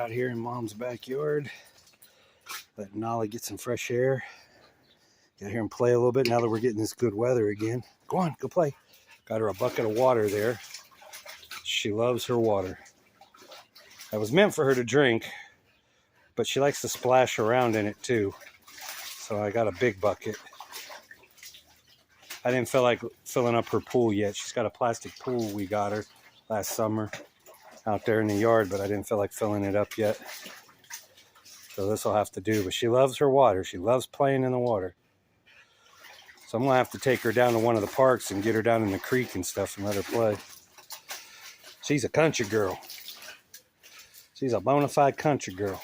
out here in Mom's backyard, letting Nolly get some fresh air. Get here and play a little bit now that we're getting this good weather again. Go on, go play. Got her a bucket of water there. She loves her water. That was meant for her to drink, but she likes to splash around in it too. So I got a big bucket. I didn't feel like filling up her pool yet. She's got a plastic pool we got her last summer out there in the yard, but I didn't feel like filling it up yet. So this will have to do. But she loves her water. She loves playing in the water. So I'm going to have to take her down to one of the parks and get her down in the creek and stuff and let her play. She's a country girl. She's a bona fide country girl.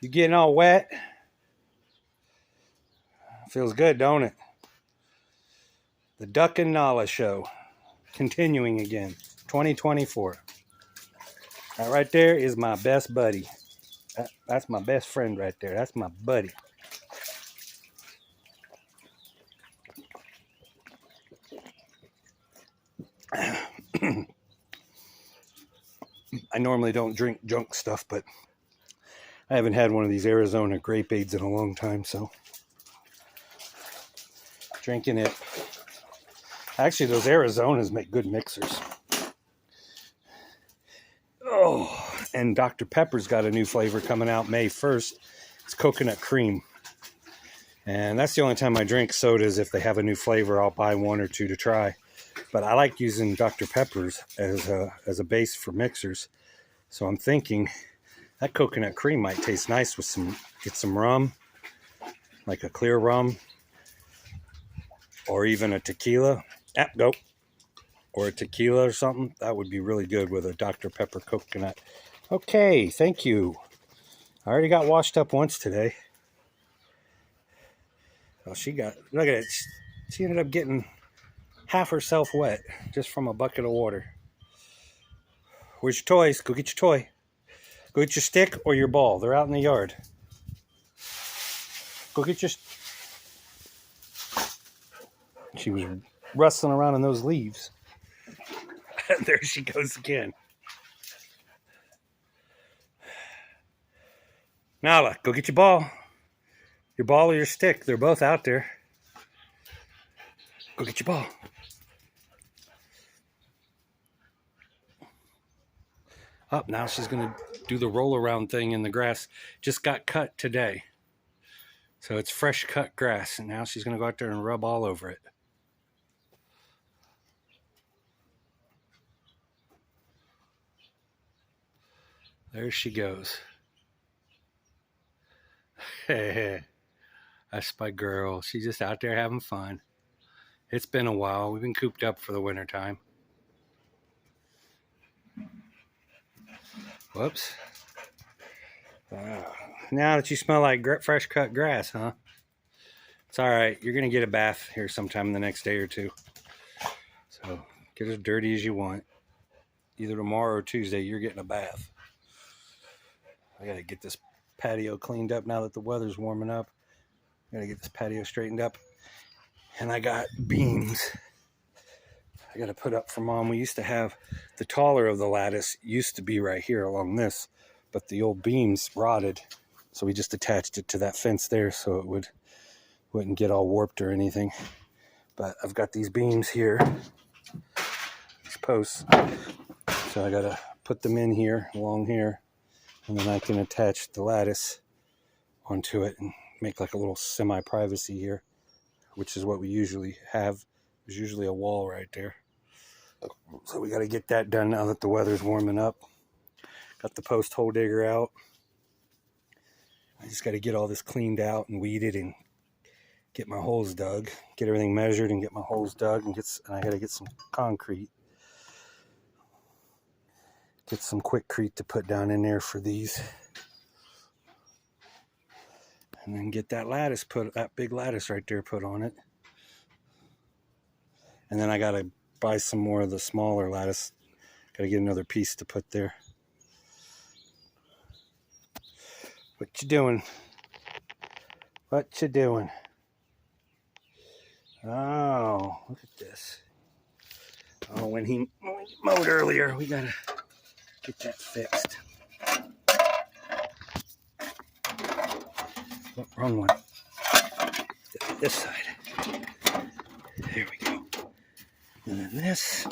You getting all wet? Feels good, don't it? The Duck and Nala Show. Continuing again. 2024. That right there is my best buddy. That's my best friend right there. That's my buddy. I normally don't drink junk stuff, but I haven't had one of these Arizona grape aids in a long time, so drinking it. Actually, those Arizonas make good mixers. Oh, and Dr. Pepper's got a new flavor coming out May 1st. It's coconut cream. And that's the only time I drink sodas. If they have a new flavor, I'll buy one or two to try. But I like using Dr. Pepper's as a base for mixers. So I'm thinking that coconut cream might taste nice with get some rum, like a clear rum, or even a tequila. Go. Or a tequila or something. That would be really good with a Dr. Pepper coconut. Okay, thank you. I already got washed up once today. Oh, look at it. She ended up getting half herself wet just from a bucket of water. Where's your toys? Go get your toy. Go get your stick or your ball. They're out in the yard. Go get your... She was rustling around in those leaves. There she goes again. Nala, go get your ball. Your ball or your stick. They're both out there. Go get your ball. Up now she's going to do the roll around thing in the grass. Just got cut today. So it's fresh cut grass. And now she's going to go out there and rub all over it. There she goes. That's my girl. She's just out there having fun. It's been a while. We've been cooped up for the winter time. Whoops. Now that you smell like fresh cut grass, huh? It's all right. You're going to get a bath here sometime in the next day or two. So get as dirty as you want. Either tomorrow or Tuesday, you're getting a bath. I got to get this patio cleaned up now that the weather's warming up. I got to get this patio straightened up. And I got beams I got to put up for Mom. We used to have the taller of the lattice used to be right here along this, but the old beams rotted. So we just attached it to that fence there so it wouldn't get all warped or anything. But I've got these beams here, these posts. So I got to put them in here, along here. And then I can attach the lattice onto it and make like a little semi-privacy here, which is what we usually have. There's usually a wall right there. So we got to get that done now that the weather's warming up. Got the post hole digger out. I just got to get all this cleaned out and weeded and get my holes dug. Get everything measured and get my holes dug. And I got to get some concrete. Get some quickcrete to put down in there for these. And then get that big lattice right there put on it. And then I got to buy some more of the smaller lattice. Got to get another piece to put there. What you doing? What you doing? Oh, look at this. Oh, when he mowed earlier, we got to get that fixed. Oh, wrong one. This side. There we go. And then this.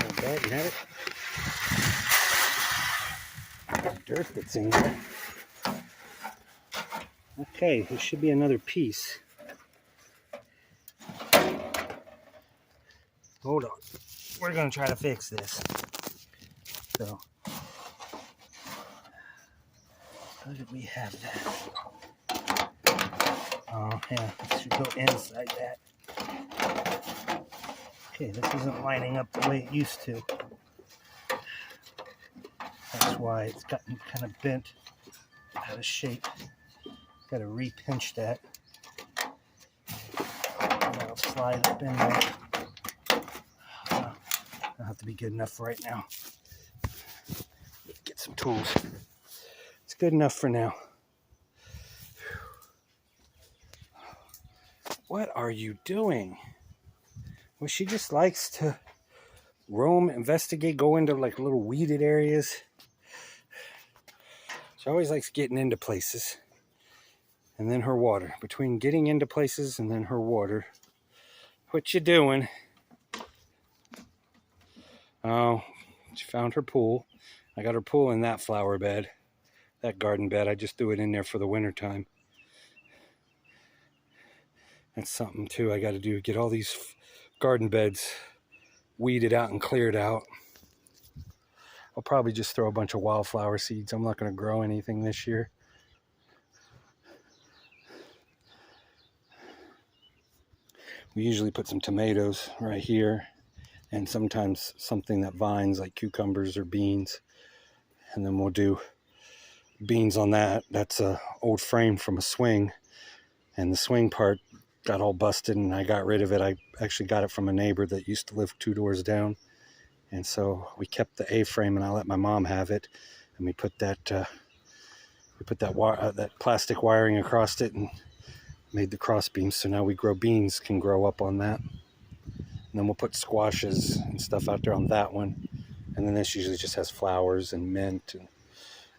Okay, you have it. Dirt that's in there. Okay, there should be another piece. Hold on. We're going to try to fix this. So, how did we have that? Oh, yeah, it should go inside that. Okay, this isn't lining up the way it used to. That's why it's gotten kind of bent out of shape. Got to re-pinch that. And that'll slide up in there. That'll have to be good enough for right now. Get some tools. It's good enough for now. What are you doing? Well, she just likes to roam, investigate, go into like little weeded areas. She always likes getting into places. And then her water. Between getting into places and then her water. What you doing? Oh, she found her pool. I got her pool in that flower bed. That garden bed. I just threw it in there for the winter time. That's something too I got to do. Get all these garden beds weeded out and cleared out. I'll probably just throw a bunch of wildflower seeds. I'm not going to grow anything this year. We usually put some tomatoes right here, and sometimes something that vines like cucumbers or beans. And then we'll do beans on that. That's an old frame from a swing, and the swing part got all busted and I got rid of it. I actually got it from a neighbor that used to live 2 doors down. And so we kept the A-frame and I let my mom have it. And we put that that plastic wiring across it and made the cross beams. So now we grow beans can grow up on that. And then we'll put squashes and stuff out there on that one. And then this usually just has flowers and mint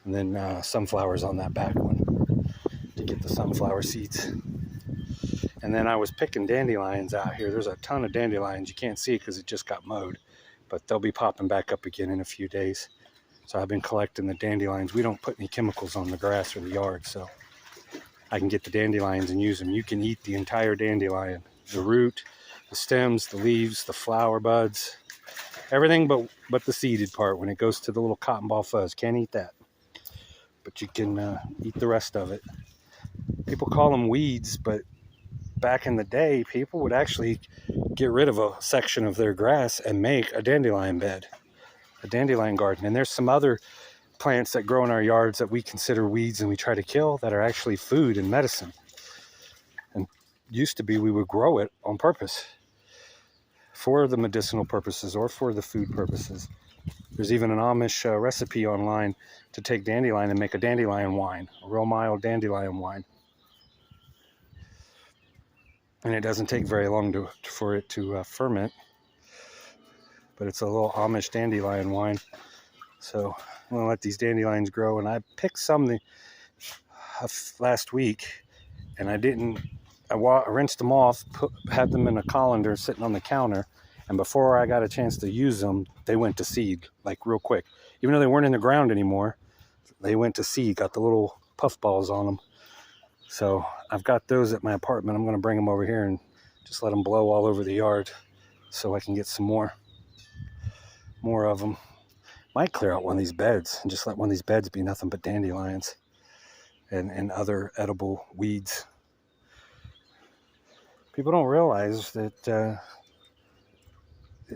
and then sunflowers on that back one to get the sunflower seeds. And then I was picking dandelions out here. There's a ton of dandelions. You can't see it because it just got mowed. But they'll be popping back up again in a few days. So I've been collecting the dandelions. We don't put any chemicals on the grass or the yard, so I can get the dandelions and use them. You can eat the entire dandelion. The root, the stems, the leaves, the flower buds. Everything but the seeded part. When it goes to the little cotton ball fuzz. Can't eat that. But you can eat the rest of it. People call them weeds, but back in the day, people would actually get rid of a section of their grass and make a dandelion bed, a dandelion garden. And there's some other plants that grow in our yards that we consider weeds and we try to kill that are actually food and medicine. And used to be we would grow it on purpose for the medicinal purposes or for the food purposes. There's even an Amish recipe online to take dandelion and make a dandelion wine, a real mild dandelion wine. And it doesn't take very long for it to ferment. But it's a little Amish dandelion wine. So I'm going to let these dandelions grow. And I picked some last week. And I rinsed them off, had them in a colander sitting on the counter. And before I got a chance to use them, they went to seed, like real quick. Even though they weren't in the ground anymore, they went to seed, got the little puff balls on them. So I've got those at my apartment. I'm going to bring them over here and just let them blow all over the yard so I can get some more of them. Might clear out one of these beds and just let one of these beds be nothing but dandelions and other edible weeds. People don't realize that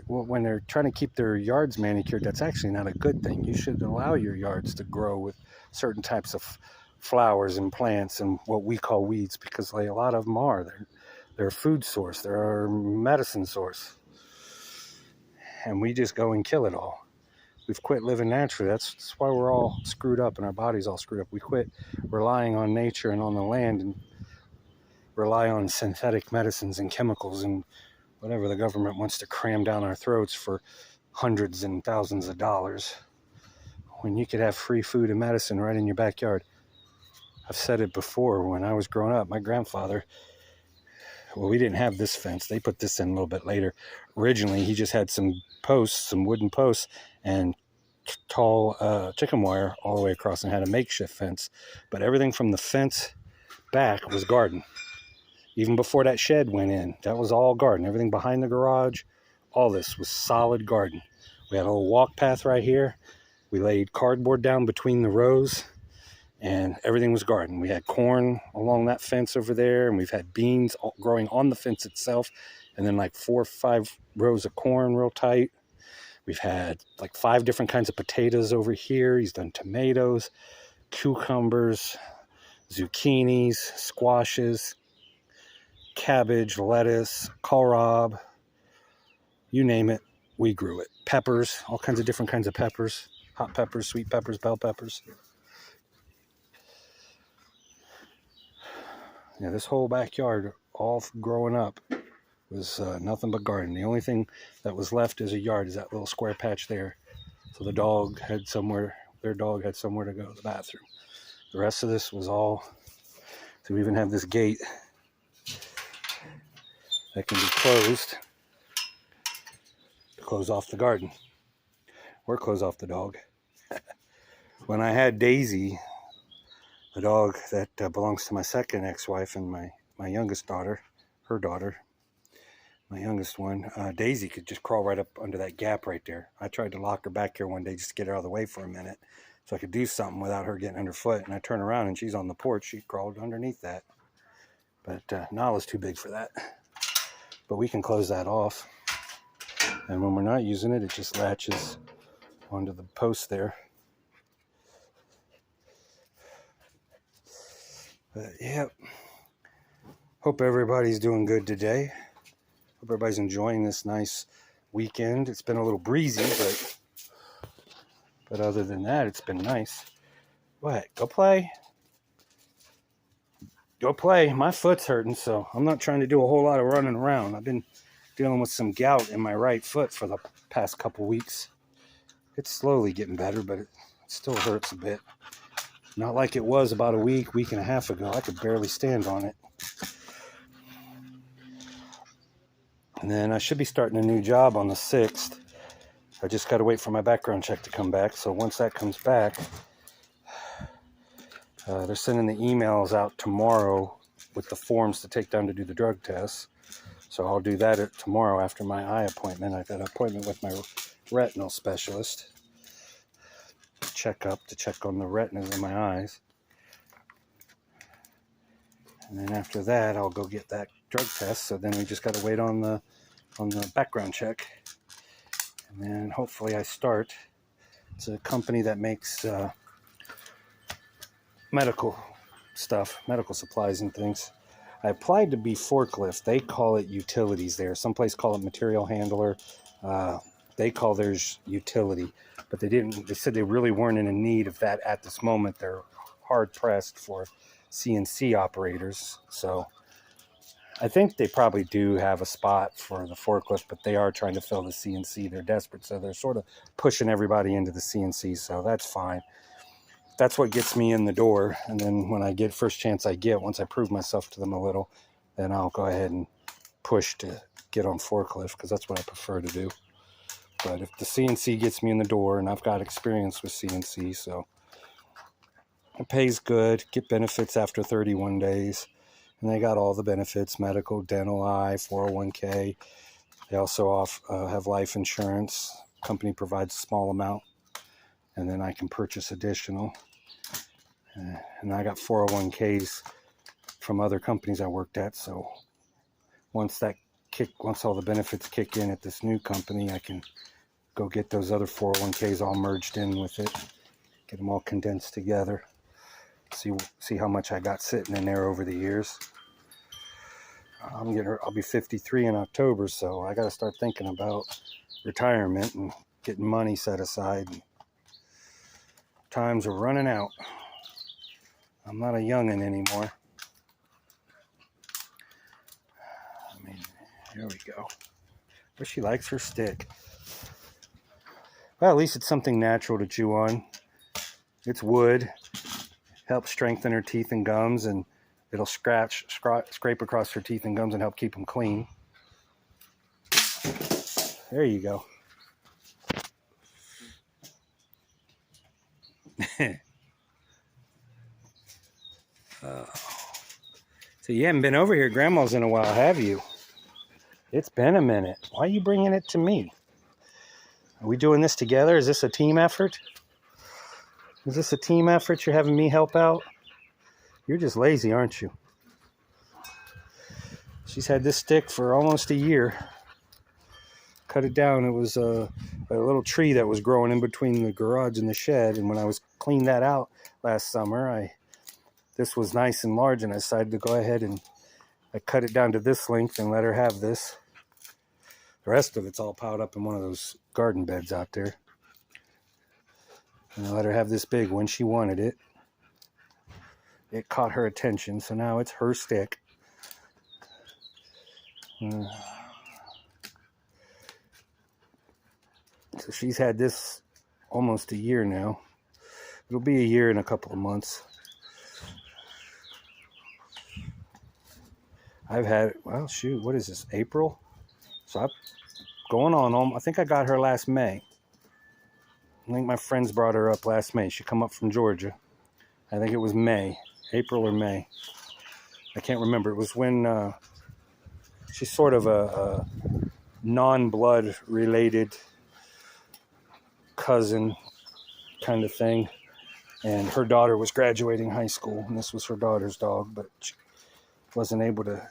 when they're trying to keep their yards manicured, that's actually not a good thing. You should allow your yards to grow with certain types of flowers and plants and what we call weeds, because like a lot of them are. They're a food source. They're a medicine source. And we just go and kill it all. We've quit living naturally. That's why we're all screwed up and our body's all screwed up. We quit relying on nature and on the land and rely on synthetic medicines and chemicals, and whatever the government wants to cram down our throats for hundreds and thousands of dollars, when you could have free food and medicine right in your backyard. I've said it before, when I was growing up, my grandfather, well, we didn't have this fence. They put this in a little bit later. Originally, he just had some posts, some wooden posts, and tall chicken wire all the way across, and had a makeshift fence. But everything from the fence back was garden. Even before that shed went in, that was all garden. Everything behind the garage, all this was solid garden. We had a little walk path right here. We laid cardboard down between the rows, and everything was garden. We had corn along that fence over there, and we've had beans growing on the fence itself, and then like 4 or 5 rows of corn real tight. We've had like 5 different kinds of potatoes over here. He's done tomatoes, cucumbers, zucchinis, squashes, cabbage, lettuce, kohlrabi, you name it, we grew it. Peppers, all kinds of different kinds of peppers, hot peppers, sweet peppers, bell peppers. Yeah, this whole backyard, all growing up, was nothing but garden. The only thing that was left as a yard is that little square patch there. So the dog had somewhere, their dog had somewhere to go to the bathroom. The rest of this was all, so we even have this gate that can be closed to close off the garden or close off the dog. When I had Daisy, the dog that belongs to my second ex-wife and my youngest daughter, her daughter, my youngest one, Daisy could just crawl right up under that gap right there. I tried to lock her back here one day just to get her out of the way for a minute so I could do something without her getting underfoot. And I turn around and she's on the porch. She crawled underneath that. But Nala's too big for that. But we can close that off. And when we're not using it, it just latches onto the post there. But yeah, hope everybody's doing good today. Hope everybody's enjoying this nice weekend. It's been a little breezy, but other than that, it's been nice. What? Go play. Go play. My foot's hurting, so I'm not trying to do a whole lot of running around. I've been dealing with some gout in my right foot for the past couple weeks. It's slowly getting better, but it still hurts a bit. Not like it was about a week and a half ago. I could barely stand on it. And then I should be starting a new job on the 6th. I just got to wait for my background check to come back. So once that comes back, they're sending the emails out tomorrow with the forms to take down to do the drug tests. So I'll do that tomorrow after my eye appointment. I've got an appointment with my retinal specialist. Checkup to check on the retinas in my eyes. And then after that, I'll go get that drug test. So then we just got to wait on the background check. And then hopefully I start. It's a company that makes medical stuff, medical supplies and things. I applied to be forklift. They call it utilities there. Some place call it material handler. They call theirs utility. But they said they really weren't in a need of that at this moment. They're hard pressed for CNC operators. So I think they probably do have a spot for the forklift, but they are trying to fill the CNC. They're desperate. So they're sort of pushing everybody into the CNC. So that's fine. That's what gets me in the door. And then when I get first chance I get, once I prove myself to them a little, then I'll go ahead and push to get on forklift, because that's what I prefer to do. But if the CNC gets me in the door, and I've got experience with CNC, so it pays good, get benefits after 31 days. And they got all the benefits: medical, dental, eye, 401k. They also have life insurance. Company provides a small amount, and then I can purchase additional. And I got 401ks from other companies I worked at. So once all the benefits kick in at this new company, I can go get those other 401ks all merged in with it, get them all condensed together. See how much I got sitting in there over the years. I'll be 53 in October, so I got to start thinking about retirement and getting money set aside. Times are running out. I'm not a youngin' anymore. I mean, here we go. But she likes her stick. Well, at least it's something natural to chew on. It's wood. Helps strengthen her teeth and gums, and it'll scrape across her teeth and gums and help keep them clean. There you go. So you haven't been over here, Grandma's, in a while, have you? It's been a minute. Why are you bringing it to me? Are we doing this together? Is this a team effort? Is this a team effort? You're having me help out? You're just lazy, aren't you? She's had this stick for almost a year. Cut it down. It was a little tree that was growing in between the garage and the shed. And when I was cleaning that out last summer, this was nice and large, and I decided to go ahead and I cut it down to this length and let her have this. The rest of it's all piled up in one of those garden beds out there. And I let her have this big one. She wanted it. It caught her attention, so now it's her stick. So she's had this almost a year now. It'll be a year in a couple of months. I've had, well, shoot, what is this, April? So I'm going on, I think I got her last May. I think my friends brought her up last May. She come up from Georgia. I think it was May, April or May. I can't remember. It was when she's sort of a non-blood related cousin kind of thing. And her daughter was graduating high school, and this was her daughter's dog, but she wasn't able to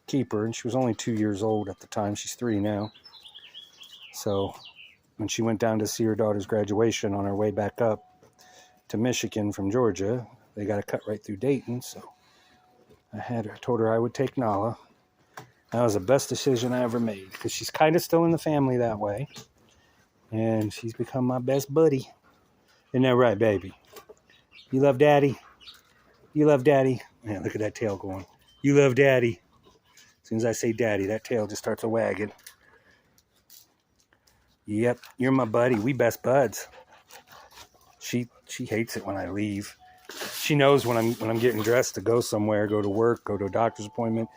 keep her, and she was only 2 years old at the time. She's 3 now. So when she went down to see her daughter's graduation on her way back up to Michigan from Georgia, they got a cut right through Dayton. So I told her I would take Nala. That was the best decision I ever made, because she's kind of still in the family that way, and she's become my best buddy. Isn't that right, baby? You love Daddy? You love Daddy? Man, look at that tail going. You love Daddy. As soon as I say Daddy, that tail just starts a wagging. Yep, you're my buddy. We best buds. She hates it when I leave. She knows when I'm getting dressed to go somewhere, go to work, go to a doctor's appointment.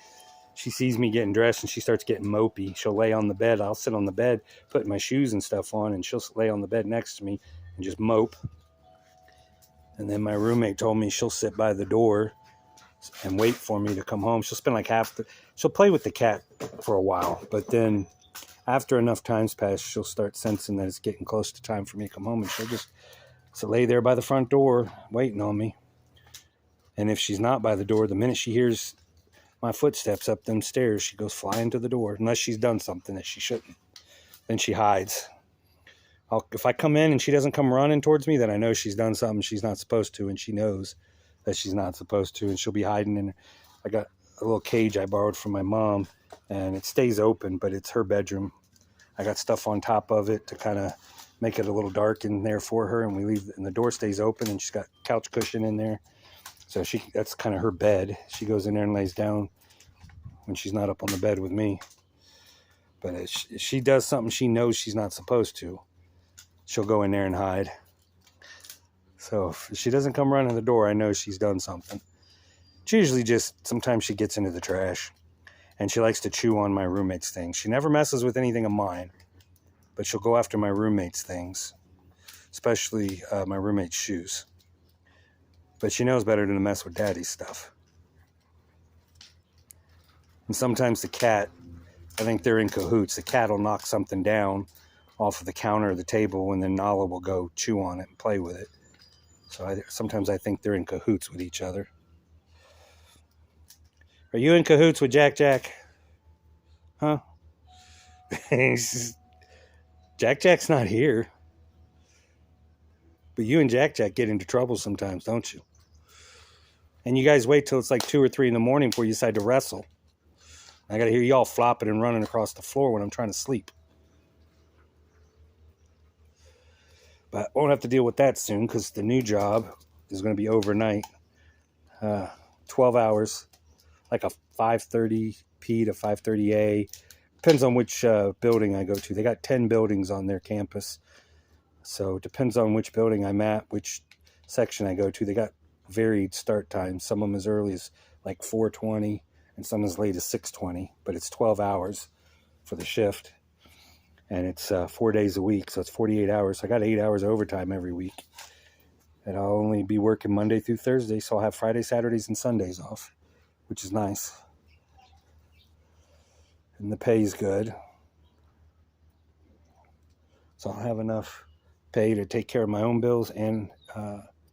She sees me getting dressed and she starts getting mopey. She'll lay on the bed. I'll sit on the bed, put my shoes and stuff on, and she'll lay on the bed next to me and just mope. And then my roommate told me she'll sit by the door and wait for me to come home. She'll spend like she'll play with the cat for a while, but then after enough time's passed, she'll start sensing that it's getting close to time for me to come home, and she'll just lay there by the front door waiting on me. And if she's not by the door, the minute she hears my footsteps up them stairs, she goes flying to the door, unless she's done something that she shouldn't. Then she hides. If I come in and she doesn't come running towards me, then I know she's done something she's not supposed to, and she knows that she's not supposed to, and she'll be hiding in. I got a little cage I borrowed from my mom, and it stays open, but it's her bedroom. I got stuff on top of it to kind of make it a little dark in there for her, and the door stays open, and she's got couch cushion in there. So that's kind of her bed. She goes in there and lays down when she's not up on the bed with me. But if she does something she knows she's not supposed to, she'll go in there and hide. So if she doesn't come running the door, I know she's done something. It's usually just sometimes she gets into the trash, and she likes to chew on my roommate's things. She never messes with anything of mine, but she'll go after my roommate's things, especially my roommate's shoes. But she knows better than to mess with Daddy's stuff. And sometimes the cat, I think they're in cahoots. The cat will knock something down off of the counter or the table, and then Nala will go chew on it and play with it. So sometimes I think they're in cahoots with each other. Are you in cahoots with Jack? Huh? Jack's not here. But you and Jack get into trouble sometimes, don't you? And you guys wait till it's like 2 or 3 in the morning before you decide to wrestle. I got to hear y'all flopping and running across the floor when I'm trying to sleep. But I won't have to deal with that soon, because the new job is going to be overnight. 12 hours, like a 5:30 P to 5:30 A, Depends on which building I go to. They got 10 buildings on their campus. So it depends on which building I'm at, which section I go to. They got varied start times. Some of them as early as like 4:20 and some as late as 6:20. But it's 12 hours for the shift. And it's 4 days a week. So it's 48 hours. So I got 8 hours of overtime every week. And I'll only be working Monday through Thursday. So I'll have Friday, Saturdays, and Sundays off, which is nice. And the pay's good. So I'll have enough pay to take care of my own bills and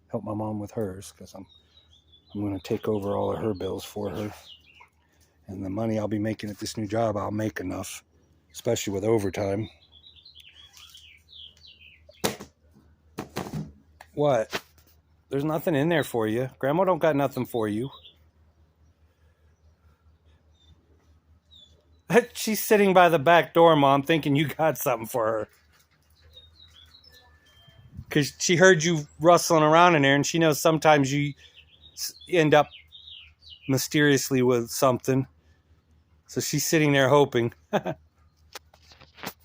help my mom with hers, because I'm going to take over all of her bills for her. And the money I'll be making at this new job, I'll make enough, especially with overtime. What? There's nothing in there for you. Grandma don't got nothing for you. She's sitting by the back door, Mom, thinking you got something for her. Because she heard you rustling around in there, and she knows sometimes you end up mysteriously with something. So she's sitting there hoping.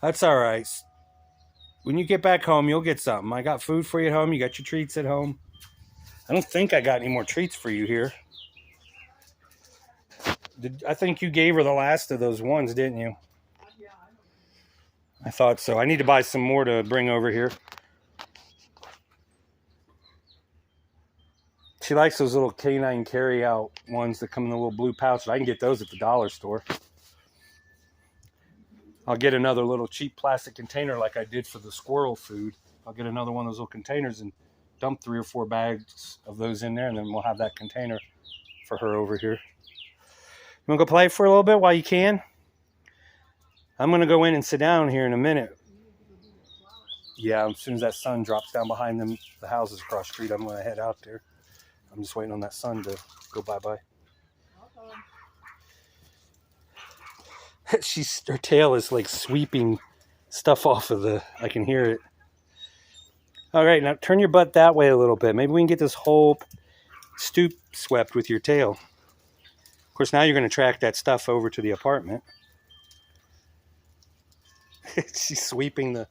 That's all right. When you get back home, you'll get something. I got food for you at home. You got your treats at home. I don't think I got any more treats for you here. I think you gave her the last of those ones, didn't you? I thought so. I need to buy some more to bring over here. She likes those little canine carry-out ones that come in the little blue pouch. I can get those at the dollar store. I'll get another little cheap plastic container like I did for the squirrel food. I'll get another one of those little containers and dump 3 or 4 bags of those in there, and then we'll have that container for her over here. You want to go play for a little bit while you can? I'm going to go in and sit down here in a minute. Yeah, as soon as that sun drops down behind them, the houses across the street, I'm going to head out there. I'm just waiting on that sun to go bye-bye. Her tail is like sweeping stuff off of I can hear it. All right, now turn your butt that way a little bit. Maybe we can get this whole stoop swept with your tail. Of course, now you're going to track that stuff over to the apartment. She's sweeping the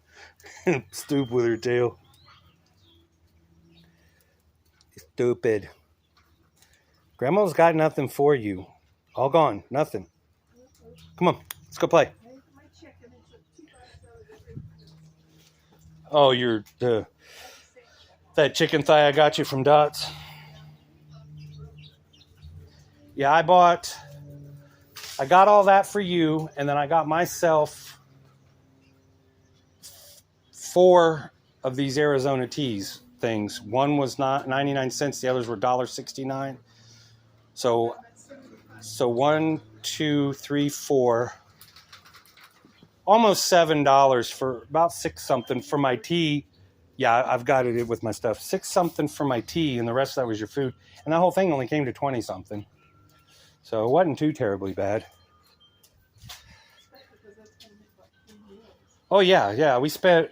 stoop with her tail. Stupid. Grandma's got nothing for you. All gone. Nothing. Come on. Let's go play. Oh, that chicken thigh I got you from Dots. Yeah, I got all that for you, and then I got myself 4 of these Arizona teas things. One was not 99 cents, the others were $1.69. So 1, 2, 3, 4, almost $7 for about 6 something for my tea. Yeah, I've got it with my stuff. 6 something for my tea, and the rest of that was your food. And that whole thing only came to 20 something. So it wasn't too terribly bad. Oh yeah. We spent.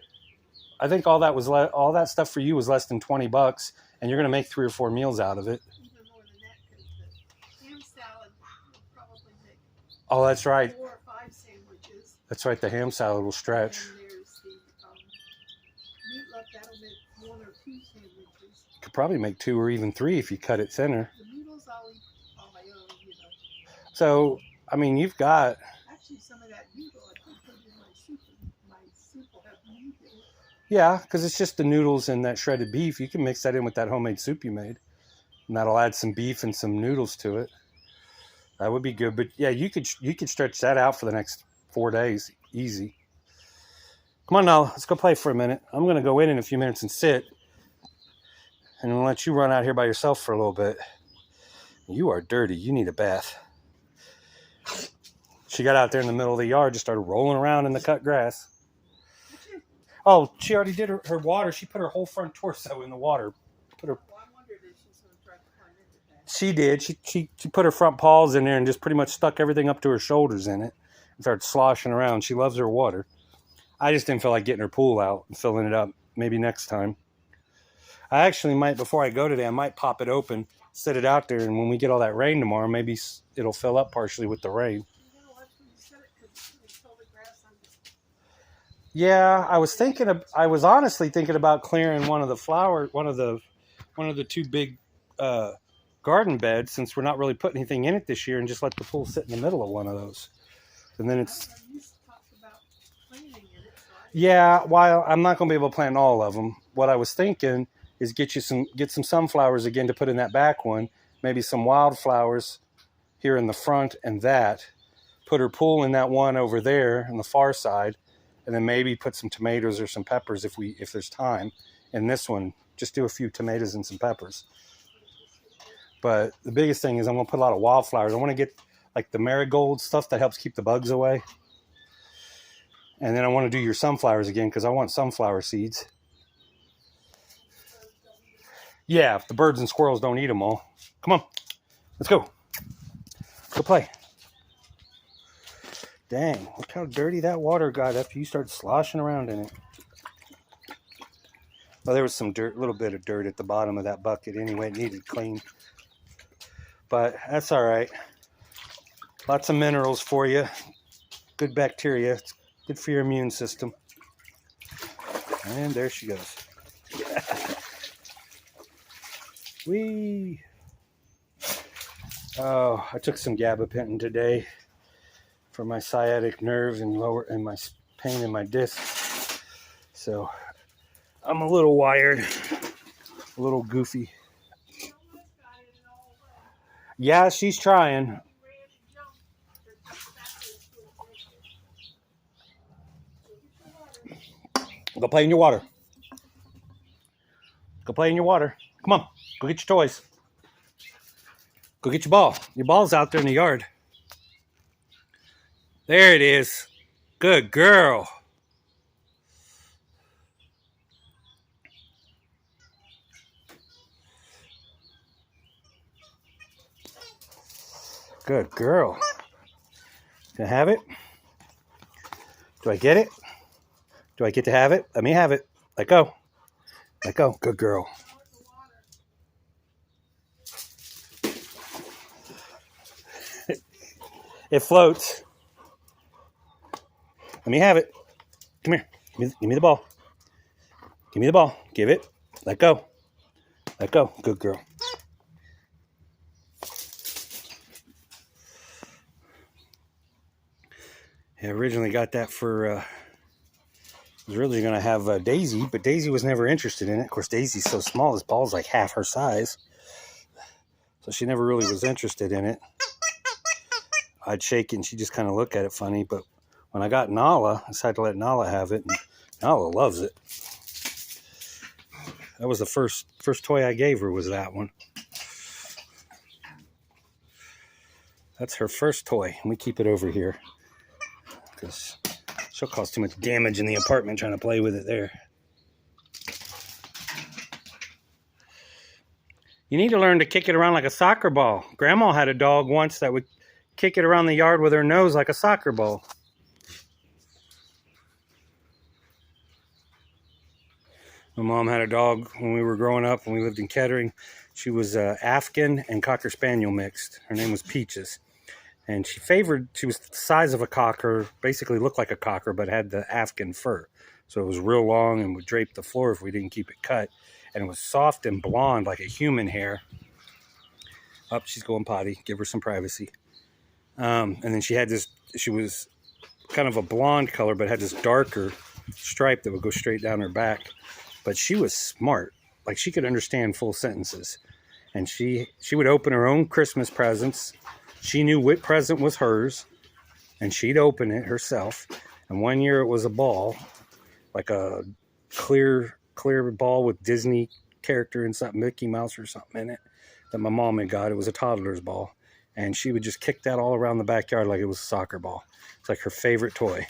I think all that stuff for you was less than $20, and you're gonna make 3 or 4 meals out of it. Oh, that's right. 4 or 5 sandwiches. That's right. The ham salad will stretch. And there's the meatloaf that'll make 1 or 2 sandwiches. Could probably make 2 or even 3 if you cut it thinner. The noodles I'll eat on my own, So, I mean, you've got. Actually, some of that noodle I could put in my soup. My soup will have meat in it. Yeah, because it's just the noodles and that shredded beef. You can mix that in with that homemade soup you made, and that'll add some beef and some noodles to it. That would be good. But yeah, you could stretch that out for the next 4 days. Easy. Come on now, let's go play for a minute. I'm going to go in a few minutes and sit. And I'll let you run out here by yourself for a little bit. You are dirty. You need a bath. She got out there in the middle of the yard, just started rolling around in the cut grass. Oh, she already did her water. She put her whole front torso in the water. She did. She put her front paws in there and just pretty much stuck everything up to her shoulders in it and started sloshing around. She loves her water. I just didn't feel like getting her pool out and filling it up. Maybe next time. I actually might, before I go today, I might pop it open, set it out there, and when we get all that rain tomorrow, maybe it'll fill up partially with the rain. Yeah, I was honestly thinking about clearing one of the two big garden beds, since we're not really putting anything in it this year, and just let the pool sit in the middle of one of those. And then it's, yeah, while I'm not going to be able to plant all of them, what I was thinking is get some sunflowers again to put in that back one, maybe some wildflowers here in the front, and put her pool in that one over there on the far side, and then maybe put some tomatoes or some peppers if there's time. And this one, just do a few tomatoes and some peppers. But the biggest thing is I'm going to put a lot of wildflowers. I want to get like the marigold stuff that helps keep the bugs away. And then I want to do your sunflowers again because I want sunflower seeds. Yeah, if the birds and squirrels don't eat them all. Come on, let's go. Go play. Dang, look how dirty that water got after you started sloshing around in it. Well, there was some dirt, a little bit of dirt at the bottom of that bucket anyway. It needed clean. But that's all right. Lots of minerals for you. Good bacteria. It's good for your immune system. And there she goes. Whee! Oh, I took some gabapentin today for my sciatic nerve and my pain in my disc. So I'm a little wired, a little goofy. Yeah, she's trying. Go play in your water. Go play in your water. Come on, go get your toys. Go get your ball. Your ball's out there in the yard. There it is. Good girl. Good girl. Can I have it? Do I get it? Do I get to have it? Let me have it. Let go. Let go. Good girl. It floats. Let me have it. Come here. Give me the ball. Give me the ball. Give it. Let go. Let go. Good girl. I originally got that for, was originally going to have Daisy, but Daisy was never interested in it. Of course, Daisy's so small, this ball's like half her size. So she never really was interested in it. I'd shake it and she'd just kind of look at it funny. But when I got Nala, I decided to let Nala have it. And Nala loves it. That was the first toy I gave her, was that one. That's her first toy. And we keep it over here, because she'll cause too much damage in the apartment trying to play with it there. You need to learn to kick it around like a soccer ball. Grandma had a dog once that would kick it around the yard with her nose like a soccer ball. My mom had a dog when we were growing up, when we lived in Kettering. She was Afghan and Cocker Spaniel mixed. Her name was Peaches. And she was the size of a cocker, basically looked like a cocker, but had the Afghan fur. So it was real long and would drape the floor if we didn't keep it cut. And it was soft and blonde like a human hair. Oh, she's going potty. Give her some privacy. And then she was kind of a blonde color, but had this darker stripe that would go straight down her back. But she was smart. Like, she could understand full sentences. And she would open her own Christmas presents. She knew what present was hers, and she'd open it herself. And one year it was a ball, like a clear ball with Disney character and something, Mickey Mouse or something in it, that my mom had got. It was a toddler's ball. And she would just kick that all around the backyard like it was a soccer ball. It's like her favorite toy.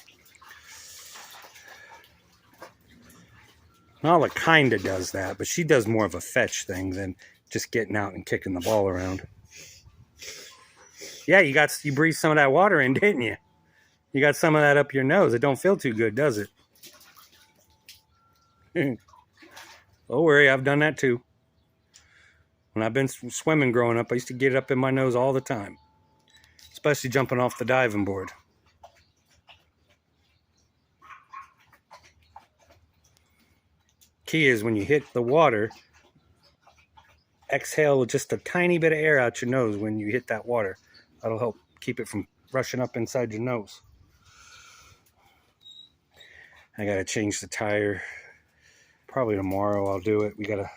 Nala kind of does that, but she does more of a fetch thing than just getting out and kicking the ball around. Yeah, you breathed some of that water in, didn't you? You got some of that up your nose. It don't feel too good, does it? Don't worry, I've done that too. When I've been swimming growing up, I used to get it up in my nose all the time. Especially jumping off the diving board. key is when you hit the water, exhale just a tiny bit of air out your nose when you hit that water. That'll help keep it from rushing up inside your nose. I gotta change the tire. Probably tomorrow I'll do it. We gotta,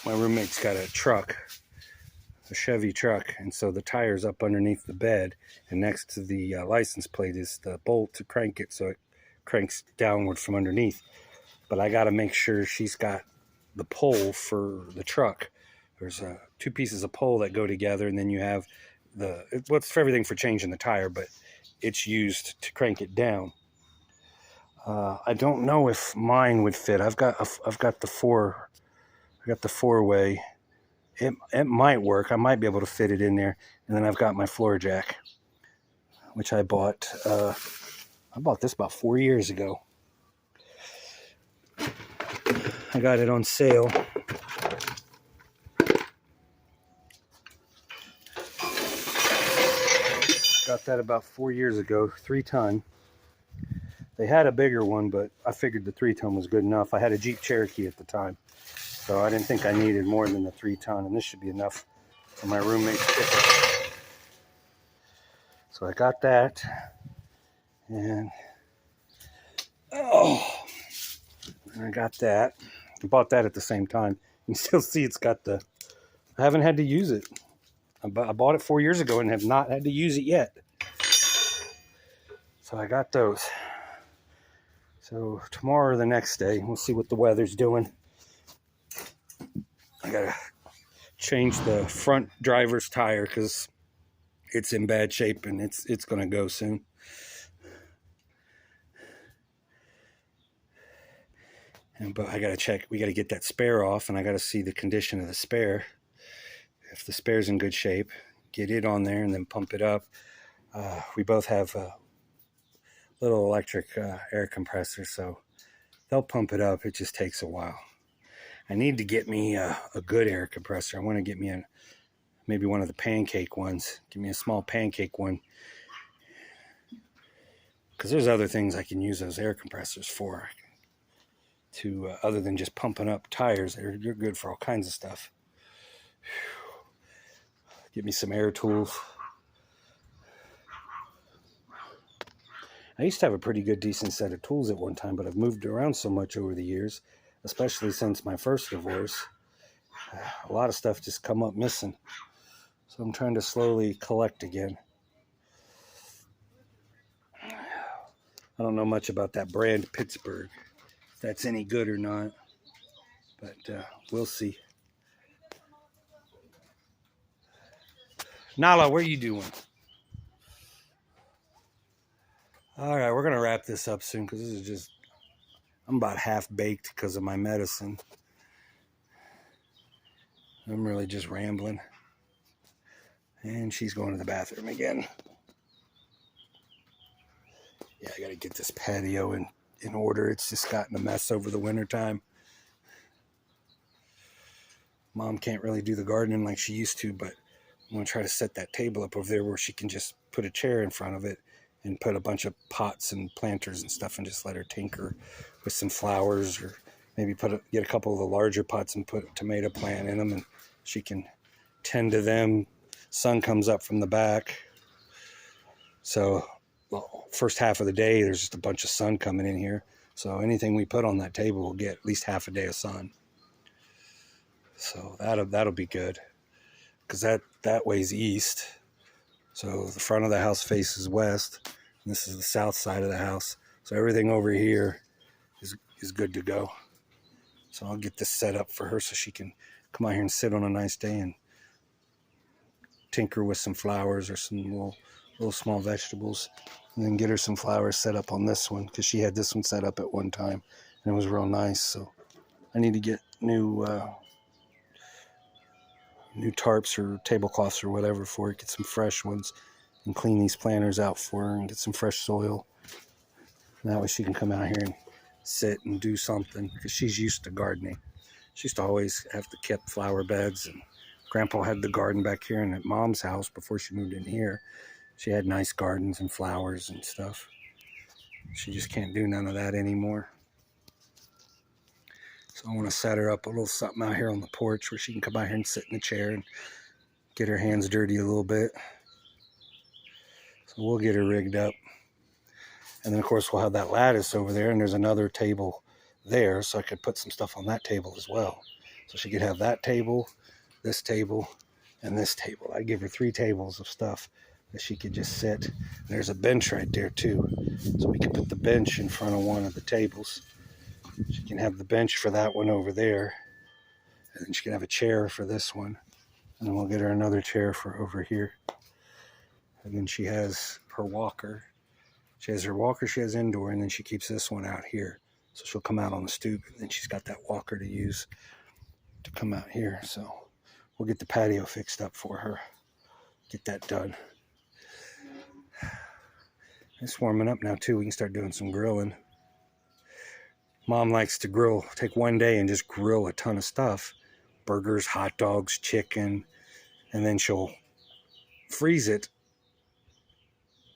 my roommate's got a truck, a Chevy truck, and so the tire's up underneath the bed, and next to the license plate is the bolt to crank it, so it cranks downward from underneath. But I gotta make sure she's got the pole for the truck. There's two pieces of pole that go together, and then you have what's for everything for changing the tire, but it's used to crank it down. I don't know if mine would fit. I've got the four-way. It might work. I might be able to fit it in there. And then I've got my floor jack, which I bought. I bought this about 4 years ago. I got it on sale. Got that about 4 years ago, 3-ton. They had a bigger one, but I figured the 3-ton was good enough. I had a Jeep Cherokee at the time, so I didn't think I needed more than the 3-ton, and this should be enough for my roommate's pickup. So I got that, and I got that. I bought that at the same time. You can still see it's got I haven't had to use it. I bought it 4 years ago and have not had to use it yet. So I got those. So tomorrow or the next day, we'll see what the weather's doing. I gotta change the front driver's tire because it's in bad shape and it's gonna go soon. But I gotta check. We gotta get that spare off, and I gotta see the condition of the spare. If the spare's in good shape, get it on there and then pump it up. We both have little electric air compressors, so they'll pump it up. It just takes a while. I need to get me a good air compressor. I want to get me maybe one of the pancake ones. Give me a small pancake one, because there's other things I can use those air compressors for, other than just pumping up tires. They're good for all kinds of stuff. Get me some air tools. I used to have a pretty good, decent set of tools at one time, but I've moved around so much over the years, especially since my first divorce. A lot of stuff just come up missing. So I'm trying to slowly collect again. I don't know much about that brand Pittsburgh, if that's any good or not, but we'll see. Nala, what are you doing? All right, we're going to wrap this up soon because this is just, I'm about half baked because of my medicine. I'm really just rambling. And she's going to the bathroom again. Yeah, I got to get this patio in order. It's just gotten a mess over the winter time. Mom can't really do the gardening like she used to, but I'm going to try to set that table up over there where she can just put a chair in front of it and put a bunch of pots and planters and stuff and just let her tinker with some flowers, or maybe get a couple of the larger pots and put a tomato plant in them, and she can tend to them. Sun comes up from the back. So first half of the day, there's just a bunch of sun coming in here. So anything we put on that table will get at least half a day of sun. So that'll be good, because that way's east. So the front of the house faces west, and this is the south side of the house. So everything over here is good to go. So I'll get this set up for her so she can come out here and sit on a nice day and tinker with some flowers or some little small vegetables, and then get her some flowers set up on this one, because she had this one set up at one time and it was real nice. So I need to get new tarps or tablecloths or whatever for her, get some fresh ones, and clean these planters out for her and get some fresh soil. And that way she can come out here and sit and do something, because she's used to gardening. She used to always have to keep flower beds, and Grandpa had the garden back here, and at Mom's house before she moved in here, she had nice gardens and flowers and stuff. She just can't do none of that anymore. So I want to set her up a little something out here on the porch where she can come out here and sit in the chair and get her hands dirty a little bit. So we'll get her rigged up. And then of course we'll have that lattice over there, and there's another table there, so I could put some stuff on that table as well. So she could have that table, this table, and this table. I'd give her 3 tables of stuff that she could just sit. And there's a bench right there too. So we can put the bench in front of one of the tables. She can have the bench for that one over there. And then she can have a chair for this one. And then we'll get her another chair for over here. And then she has her walker. She has her walker, she has indoor, and then she keeps this one out here. So she'll come out on the stoop, and then she's got that walker to use to come out here. So we'll get the patio fixed up for her. Get that done. It's warming up now too. We can start doing some grilling. Mom likes to grill, take one day and just grill a ton of stuff. Burgers, hot dogs, chicken, and then she'll freeze it.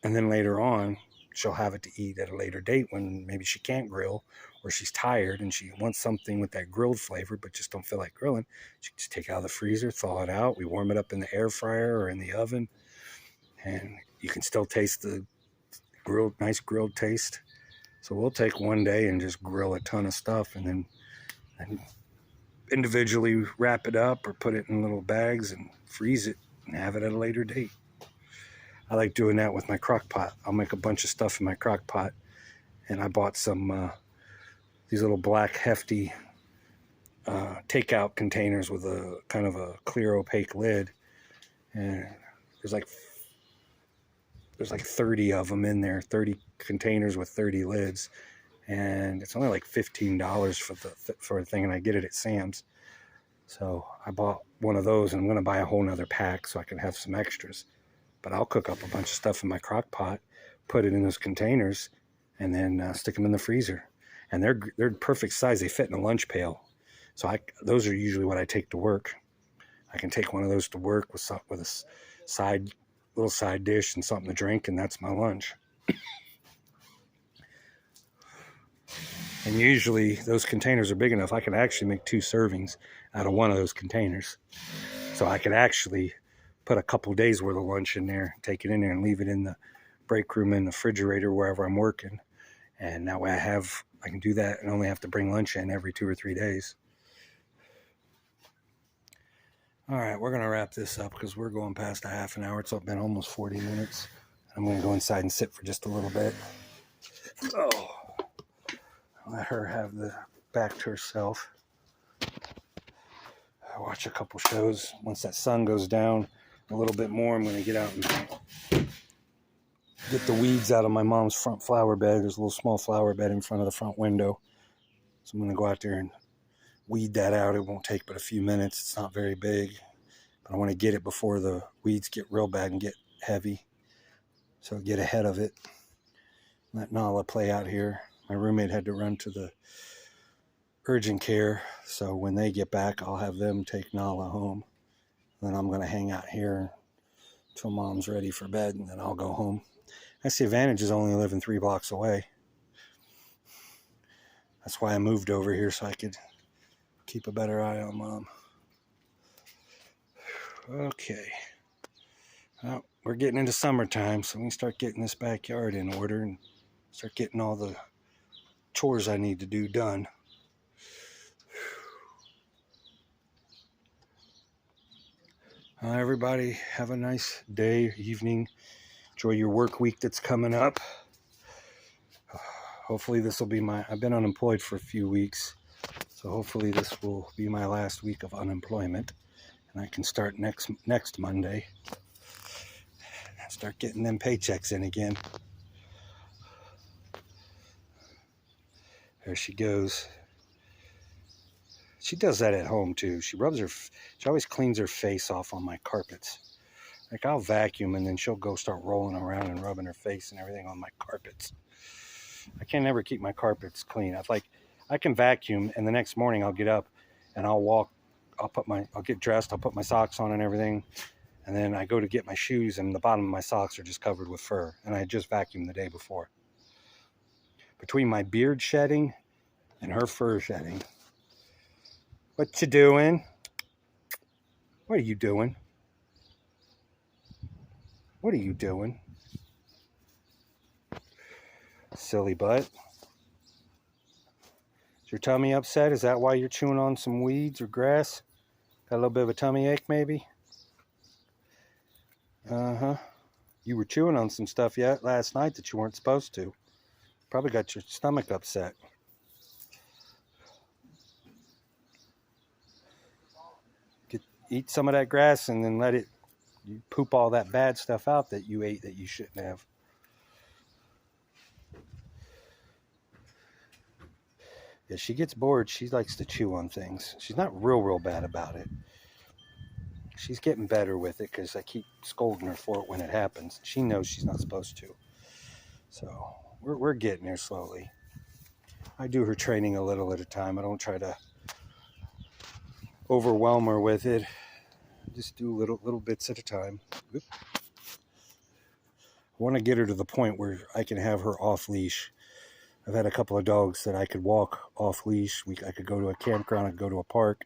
And then later on, she'll have it to eat at a later date when maybe she can't grill or she's tired and she wants something with that grilled flavor but just don't feel like grilling. She can just take it out of the freezer, thaw it out. We warm it up in the air fryer or in the oven, and you can still taste the nice grilled taste. So we'll take one day and just grill a ton of stuff and then individually wrap it up or put it in little bags and freeze it and have it at a later date. I like doing that with my crock pot. I'll make a bunch of stuff in my crock pot, and I bought some these little black hefty takeout containers with a kind of a clear opaque lid, and there's like 30 of them in there, 30 containers with 30 lids, and it's only like $15 for a thing, and I get it at Sam's. So I bought one of those, and I'm going to buy a whole nother pack so I can have some extras. But I'll cook up a bunch of stuff in my crock pot, put it in those containers, and then stick them in the freezer. And they're perfect size. They fit in a lunch pail. So those are usually what I take to work. I can take one of those to work with a little side dish and something to drink, and that's my lunch. And usually those containers are big enough. I can actually make 2 servings out of one of those containers. So I could actually put a couple days worth of lunch in there, take it in there and leave it in the break room, in the refrigerator, wherever I'm working. And that way I can do that and only have to bring lunch in every 2 or 3 days. All right, we're going to wrap this up because we're going past a half an hour. It's been almost 40 minutes. I'm going to go inside and sit for just a little bit. Oh, let her have the back to herself. I watch a couple shows. Once that sun goes down a little bit more, I'm going to get out and get the weeds out of my mom's front flower bed. There's a little small flower bed in front of the front window. So I'm going to go out there and weed that out. It won't take but a few minutes. It's not very big, but I want to get it before the weeds get real bad and get heavy. So get ahead of it. Let Nala play out here. My roommate had to run to the urgent care, so when they get back, I'll have them take Nala home. Then I'm going to hang out here until Mom's ready for bed, and then I'll go home. That's the advantage, is only living 3 blocks away. That's why I moved over here, so I could keep a better eye on Mom. Okay. Well, we're getting into summertime, so we can start getting this backyard in order and start getting all the chores I need to do done. Everybody, have a nice day, evening. Enjoy your work week that's coming up. Hopefully this will be I've been unemployed for a few weeks, so hopefully this will be my last week of unemployment, and I can start next Monday. Start getting them paychecks in again. There she goes. She does that at home too. She always cleans her face off on my carpets. Like, I'll vacuum and then she'll go start rolling around and rubbing her face and everything on my carpets. I can never keep my carpets clean. I can vacuum, and the next morning I'll get up and I'll get dressed, I'll put my socks on and everything, and then I go to get my shoes and the bottom of my socks are just covered with fur, and I just vacuumed the day before. between my beard shedding and her fur shedding. What you doing? What are you doing? What are you doing? Silly butt. Is your tummy upset? Is that why you're chewing on some weeds or grass? Got a little bit of a tummy ache maybe? Uh-huh. You were chewing on some stuff last night that you weren't supposed to. Probably got your stomach upset. Eat some of that grass and then let it, you poop all that bad stuff out that you ate that you shouldn't have. Yeah, she gets bored. She likes to chew on things. She's not real bad about it. She's getting better with it because I keep scolding her for it when it happens. She knows she's not supposed to. So we're getting there slowly. I do her training a little at a time. I don't try to overwhelm her with it. Just do little bits at a time. I want to get her to the point where I can have her off leash. I've had a couple of dogs that I could walk off leash. I could go to a campground, I could go to a park,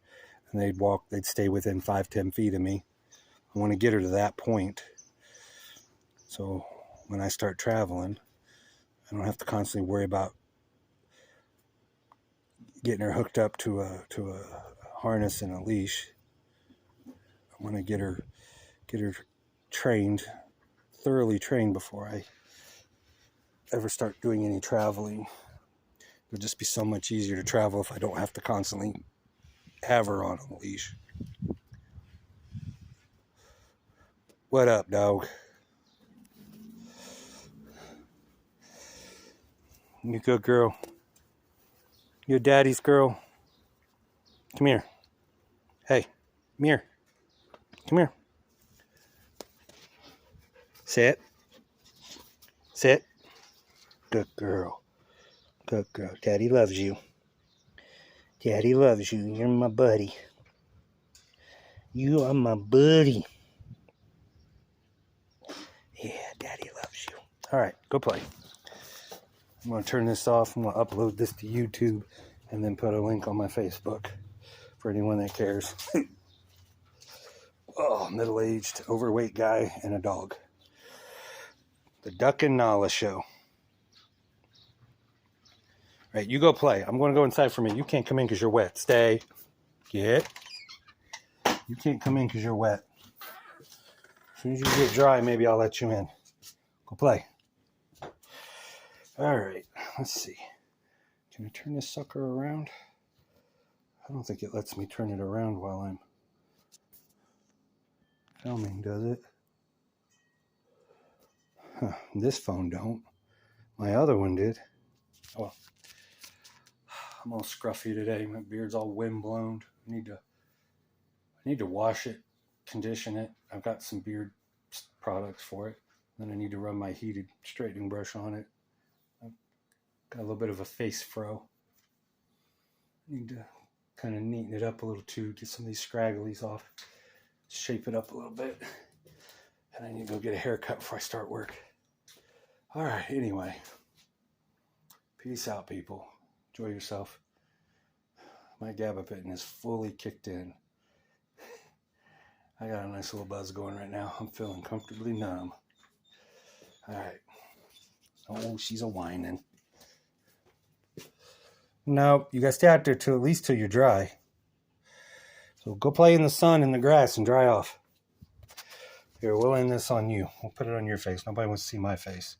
and they'd stay within 5-10 feet of me. I want to get her to that point. So when I start traveling, I don't have to constantly worry about getting her hooked up to a harness and a leash. I want to get her trained, thoroughly trained before I ever start doing any traveling. It'll just be so much easier to travel if I don't have to constantly have her on a leash. What up, dog? You good girl? You a daddy's girl? Come here. Hey, come here. Come here. Sit. Sit. Good girl. Good girl. Daddy loves you. Daddy loves you. You're my buddy. You are my buddy. Yeah, Daddy loves you. All right, go play. I'm going to turn this off. I'm going to upload this to YouTube and then put a link on my Facebook for anyone that cares. Oh, middle-aged, overweight guy and a dog. The Duck and Nala Show. All right, you go play. I'm going to go inside for a minute. You can't come in because you're wet. Stay. Get. You can't come in because you're wet. As soon as you get dry, maybe I'll let you in. Go play. All right, let's see. Can I turn this sucker around? I don't think it lets me turn it around while I'm filming, does it? Huh, this phone don't. My other one did. Oh, well. I'm all scruffy today. My beard's all windblown. I need to wash it, condition it. I've got some beard products for it. Then I need to run my heated straightening brush on it. I've got a little bit of a face fro. I need to kind of neaten it up a little too, get some of these scragglies off, shape it up a little bit. And I need to go get a haircut before I start work. All right, anyway. Peace out, people. Enjoy yourself. My gabapentin is fully kicked in. I got a nice little buzz going right now. I'm feeling comfortably numb. All right. Oh, she's a whining. No, you got to stay out there at least till you're dry. So go play in the sun in the grass and dry off. Here, we'll end this on you. We'll put it on your face. Nobody wants to see my face.